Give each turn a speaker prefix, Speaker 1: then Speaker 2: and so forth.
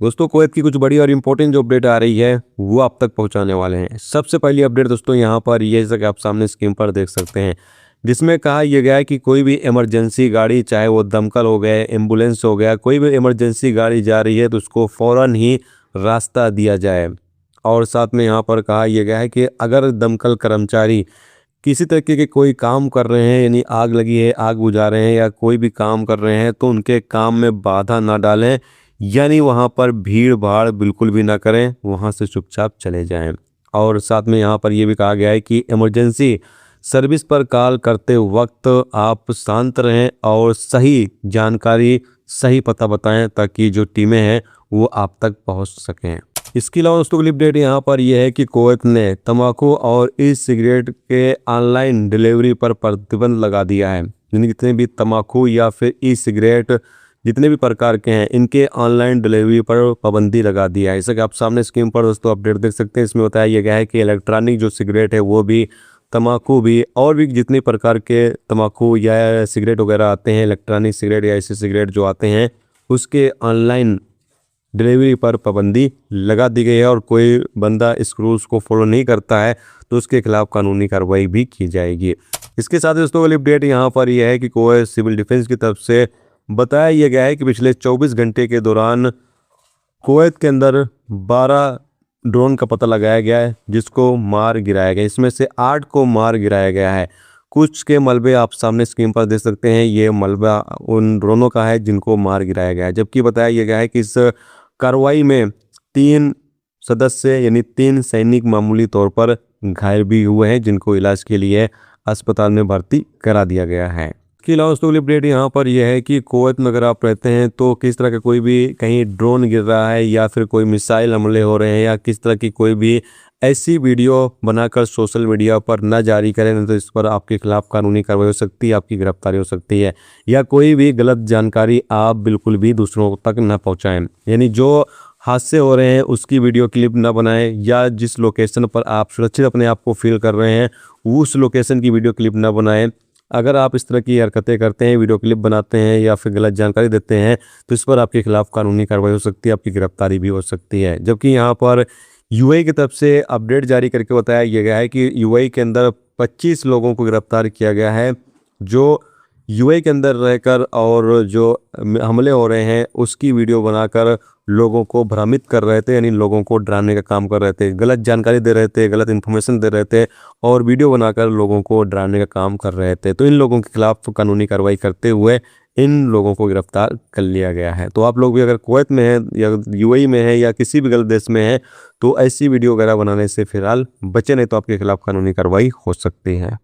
Speaker 1: दोस्तों कुवैत की कुछ बड़ी और इम्पोर्टेंट जो अपडेट आ रही है वो आप तक पहुंचाने वाले हैं। सबसे पहली अपडेट दोस्तों यहाँ पर ये जैसा कि आप सामने स्क्रीन पर देख सकते हैं, जिसमें कहा यह गया है कि कोई भी इमरजेंसी गाड़ी, चाहे वो दमकल हो गया, एम्बुलेंस हो गया, कोई भी इमरजेंसी गाड़ी जा रही है तो उसको फ़ौरन ही रास्ता दिया जाए। और साथ में यहाँ पर कहा यह गया है कि अगर दमकल कर्मचारी किसी तरीके के कोई काम कर रहे हैं, यानी आग लगी है, आग बुझा रहे हैं या कोई भी काम कर रहे हैं, तो उनके काम में बाधा ना डालें, यानी वहाँ पर भीड़ भाड़ बिल्कुल भी ना करें, वहाँ से चुपचाप चले जाएं। और साथ में यहाँ पर यह भी कहा गया है कि इमरजेंसी सर्विस पर कॉल करते वक्त आप शांत रहें और सही जानकारी, सही पता बताएं ताकि जो टीमें हैं वो आप तक पहुँच सकें। इसके अलावा दोस्तों अगली अपडेट यहाँ पर यह है कि कुवैत ने तंबाकू और ई सिगरेट के ऑनलाइन डिलीवरी पर प्रतिबंध लगा दिया है। यानी जितने भी तंबाकू या फिर ई सिगरेट जितने भी प्रकार के हैं, इनके ऑनलाइन डिलीवरी पर पाबंदी लगा दिया है। जैसा कि आप सामने स्क्रीन पर दोस्तों अपडेट देख सकते हैं, इसमें बताया गया है कि इलेक्ट्रॉनिक जो सिगरेट है वो भी, तंबाकू भी, और भी जितने प्रकार के तंबाकू या सिगरेट वगैरह आते हैं, इलेक्ट्रॉनिक सिगरेट या ऐसे सिगरेट जो आते हैं, उसके ऑनलाइन डिलीवरी पर पाबंदी लगा दी गई है। और कोई बंदा इस रूल्स को फॉलो नहीं करता है तो उसके खिलाफ कानूनी कार्रवाई भी की जाएगी। इसके साथ दोस्तों वाली अपडेट यहाँ पर यह है कि कुवैत सिविल डिफेंस की तरफ से बताया यह गया है कि पिछले 24 घंटे के दौरान कुवैत के अंदर 12 ड्रोन का पता लगाया गया है, जिसको मार गिराया गया। इसमें से 8 को मार गिराया गया है। कुछ के मलबे आप सामने स्क्रीन पर देख सकते हैं, ये मलबा उन ड्रोनों का है जिनको मार गिराया गया है। जबकि बताया यह गया है कि इस कार्रवाई में 3 सदस्य यानी 3 सैनिक मामूली तौर पर घायल भी हुए हैं, जिनको इलाज के लिए अस्पताल में भर्ती करा दिया गया है। इसके अलावा दोस्तों अपडेट यहाँ पर यह है कि कुवैत में अगर आप रहते हैं तो किस तरह का कोई भी कहीं ड्रोन गिर रहा है या फिर कोई मिसाइल हमले हो रहे हैं या किस तरह की कोई भी ऐसी वीडियो बनाकर सोशल मीडिया पर न जारी करें, नहीं तो इस पर आपके खिलाफ कानूनी कार्रवाई हो सकती है, आपकी गिरफ्तारी हो सकती है। या कोई भी गलत जानकारी आप बिल्कुल भी दूसरों तक न पहुँचाएँ, यानी जो हादसे हो रहे हैं उसकी वीडियो क्लिप न बनाएं, या जिस लोकेशन पर आप सुरक्षित अपने आप को फील कर रहे हैं उस लोकेशन की वीडियो क्लिप न बनाएं। अगर आप इस तरह की हरकतें करते हैं, वीडियो क्लिप बनाते हैं या फिर गलत जानकारी देते हैं, तो इस पर आपके खिलाफ कानूनी कार्रवाई हो सकती है, आपकी गिरफ्तारी भी हो सकती है। जबकि यहाँ पर यूएई की तरफ से अपडेट जारी करके बताया गया है कि यूएई के अंदर 25 लोगों को गिरफ्तार किया गया है, जो यूएई के अंदर रहकर और जो हमले हो रहे हैं उसकी वीडियो बनाकर लोगों को भ्रमित कर रहे थे, यानी लोगों को डराने का काम कर रहे थे, गलत जानकारी दे रहे थे, गलत इन्फॉर्मेशन दे रहे थे और वीडियो बनाकर लोगों को डराने का काम कर रहे थे। तो इन लोगों के खिलाफ कानूनी कार्रवाई करते हुए इन लोगों को गिरफ्तार कर लिया गया है। तो आप लोग भी अगर कुवैत में हैं या यूएई में हैं या किसी भी गलत देश में हैं तो ऐसी वीडियो वगैरह बनाने से फिलहाल बचे, नहीं तो आपके खिलाफ कानूनी कार्रवाई हो सकती है।